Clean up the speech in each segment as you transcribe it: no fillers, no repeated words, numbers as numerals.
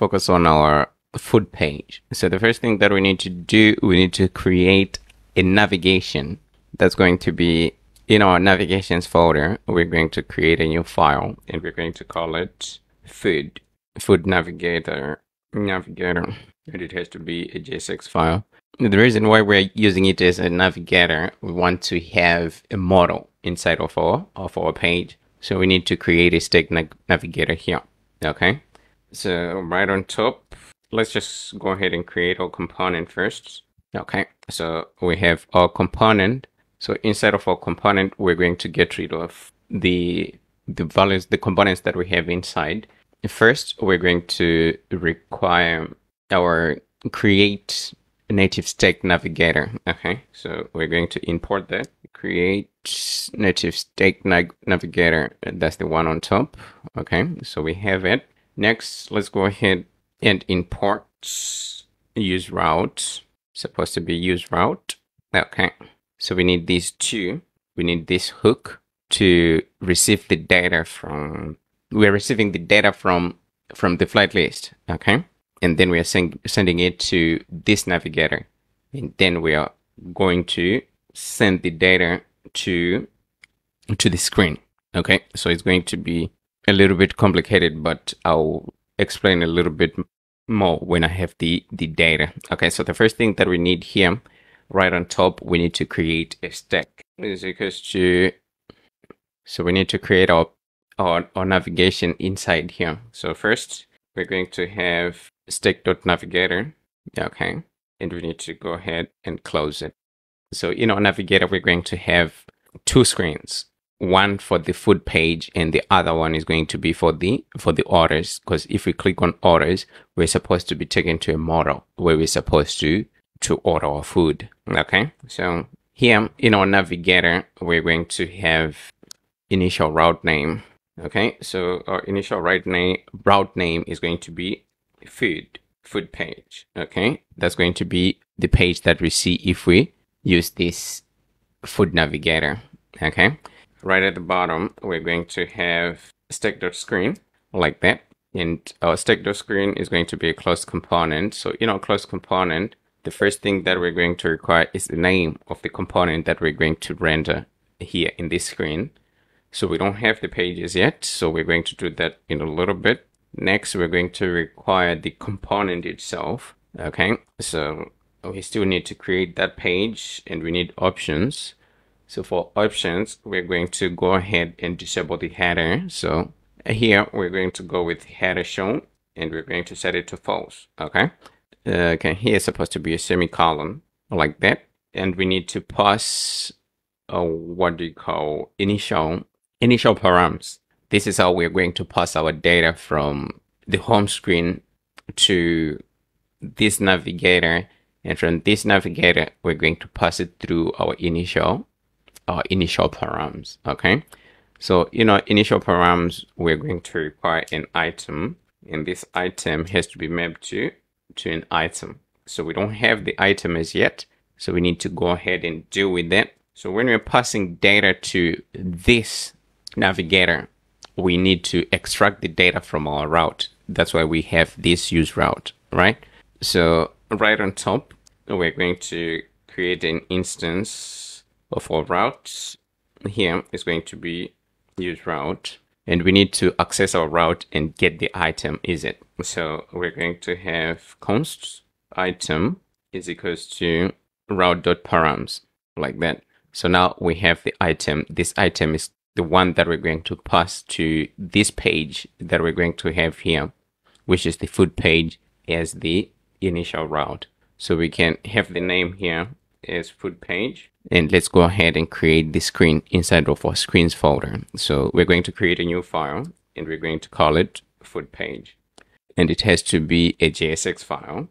focus on our food page. So the first thing that we need to do, we need to create a navigation that's going to be in our navigations folder. We're going to create a new file and we're going to call it food navigator, and it has to be a JSX file. The reason why we're using it as a navigator, we want to have a model inside of our page. So we need to create a static navigator here. Okay. So right on top, let's just go ahead and create our component first. Okay. So we have our component. So inside of our component, we're going to get rid of the values, the components that we have inside. First, we're going to require our create native static navigator. Okay, so we're going to import that. Create native static navigator. That's the one on top. Okay, so we have it. Next, let's go ahead and import use route. Supposed to be use route. Okay, so we need these two. We need this hook to receive the data from. We're receiving the data from the flight list. Okay. And then we are sending it to this navigator. And then we are going to send the data to the screen. Okay, so it's going to be a little bit complicated, but I'll explain a little bit more when I have the data. Okay, so the first thing that we need here, right on top, we need to create a stack. Is equals to, so we need to create our navigation inside here. So first, we're going to have stack.navigator. Okay. And we need to go ahead and close it. So in our navigator, we're going to have two screens, one for the food page and the other one is going to be for the orders. Because if we click on orders, we're supposed to be taken to a model where we're supposed to order our food. Okay. So here in our navigator, we're going to have initial route name. Okay, so our initial route name is going to be food page. Okay, that's going to be the page that we see if we use this food navigator. Okay, right at the bottom, we're going to have stack.screen like that. And our stack.screen is going to be a closed component. So in our closed component, the first thing that we're going to require is the name of the component that we're going to render here in this screen. So we don't have the pages yet, so we're going to do that in a little bit. Next, we're going to require the component itself. Okay, so we still need to create that page and we need options. So for options, we're going to go ahead and disable the header. So here we're going to go with header shown and we're going to set it to false. Okay, here is supposed to be a semicolon like that. And we need to pass what do you call initial params. This is how we're going to pass our data from the home screen to this navigator, and from this navigator we're going to pass it through our initial params. Okay, so in our initial params we're going to require an item, and this item has to be mapped to an item. So we don't have the item as yet, so we need to go ahead and deal with that. So when we're passing data to this navigator, we need to extract the data from our route. That's why we have this use route, right? So right on top, we're going to create an instance of our routes. Here is going to be use route, and we need to access our route and get the item, is it? So we're going to have const item is equals to route.params like that. So now we have the item. This item is the one that we're going to pass to this page that we're going to have here, which is the food page as the initial route. So we can have the name here as food page. And let's go ahead and create the screen inside of our screens folder. So we're going to create a new file and we're going to call it food page. And it has to be a JSX file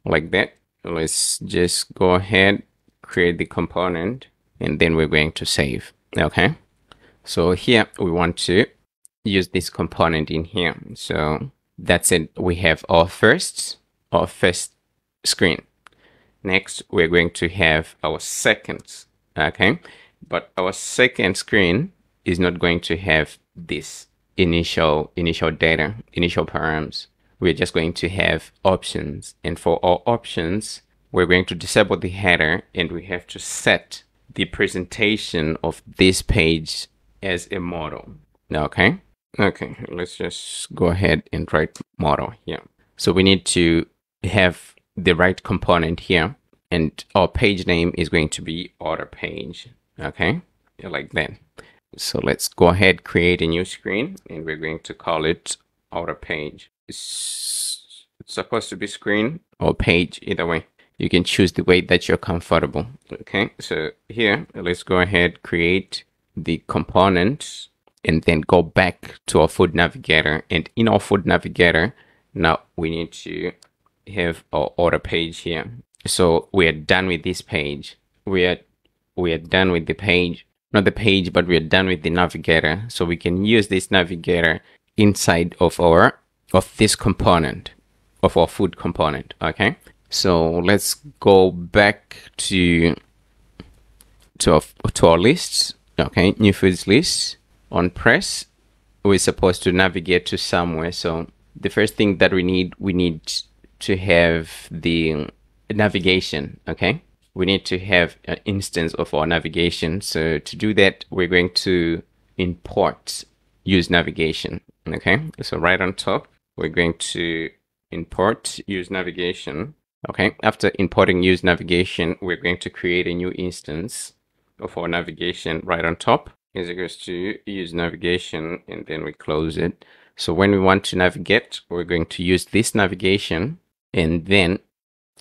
like that. Let's just go ahead, create the component, and then we're going to save. Okay. So here we want to use this component in here. So that's it. We have our first screen. Next, we're going to have our second. Okay. But our second screen is not going to have this initial data, initial params. we're just going to have options. And for our options, we're going to disable the header, and we have to set the presentation of this page as a model. Okay. Okay, let's just go ahead and write model here. So we need to have the right component here, and our page name is going to be order page. Okay, like that. So let's go ahead, create a new screen, and we're going to call it order page. It's supposed to be screen or page, either way. You can choose the way that you're comfortable. Okay, so here, let's go ahead, create the component, and then go back to our food navigator. And in our food navigator, now we need to have our order page here. So we are done with this page. We are done with the page, not the page, but we are done with the navigator. So we can use this navigator inside of this component, of our food component. Okay. So let's go back to our lists. Okay, new foods list. On press, we're supposed to navigate to somewhere. So the first thing that we need to have the navigation. Okay, we need to have an instance of our navigation. So to do that, we're going to import use navigation. Okay, so right on top, we're going to import use navigation. Okay, after importing use navigation, we're going to create a new instance of our navigation. Right on top is equals to use navigation, and then we close it. So when we want to navigate, we're going to use this navigation, and then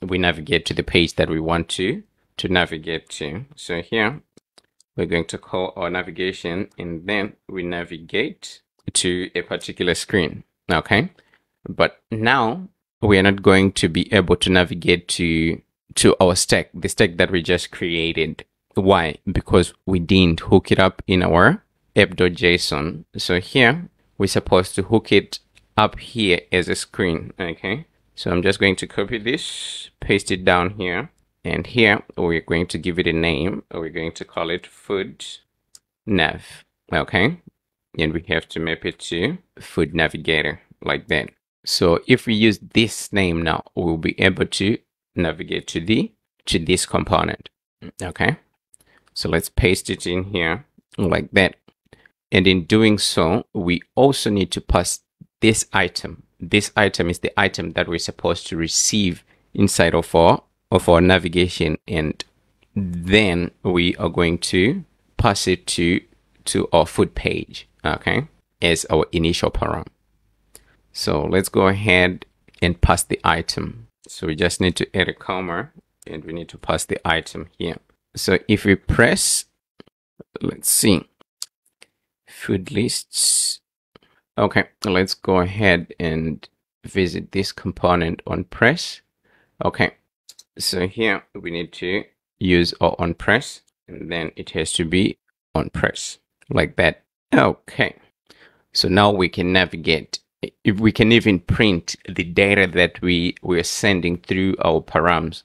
we navigate to the page that we want to navigate to. So here we're going to call our navigation, and then we navigate to a particular screen. Okay, but now we are not going to be able to navigate to our stack, the stack that we just created. Why? Because we didn't hook it up in our app.json. So here we're supposed to hook it up here as a screen. Okay, so I'm just going to copy this, paste it down here, and here we're going to give it a name. We're going to call it food nav. Okay, and we have to map it to food navigator like that. So if we use this name now, we'll be able to navigate to this component. Okay, so let's paste it in here like that. And in doing so, we also need to pass this item. This item is the item that we're supposed to receive inside of our navigation, and then we are going to pass it to our food page. Okay, as our initial param. So let's go ahead and pass the item. So we just need to add a comma, and we need to pass the item here. So if we press, let's see, food lists. Okay, let's go ahead and visit this component on press. Okay, so here we need to use our on press, and then it has to be on press like that. Okay, so now we can navigate. If we can even print the data that we're sending through our params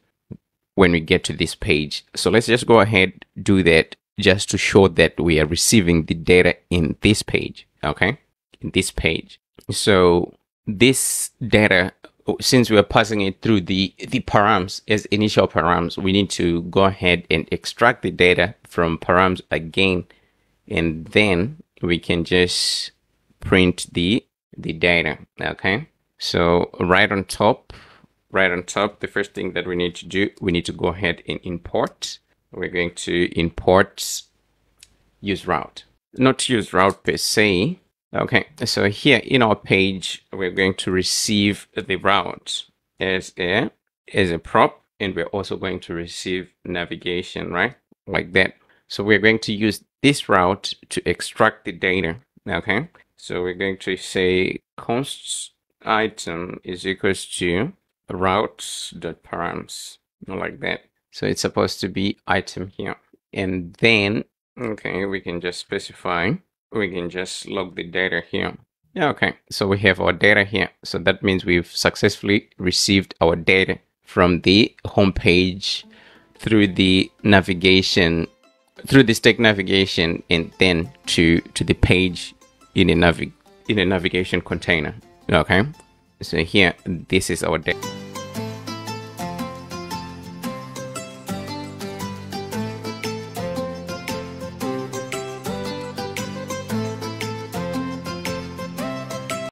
when we get to this page. So let's just go ahead, do that just to show that we are receiving the data in this page. Okay, in this page. So this data, since we are passing it through the params as initial params, we need to go ahead and extract the data from params again, and then we can just print the data. Okay, so right on top, the first thing that we need to do, we need to go ahead and import. We're going to import use route, not use route per se. Okay, so here in our page, we're going to receive the route as a prop, and we're also going to receive navigation, right? Like that. So we're going to use this route to extract the data. Okay, so we're going to say const item is equals to routes.params, like that. So it's supposed to be item here. And then, okay, we can just specify, we can just log the data here. Yeah, okay, so we have our data here. So that means we've successfully received our data from the home page through the navigation, through the stack navigation, and then to the page in a navigation container. Okay, So here, this is our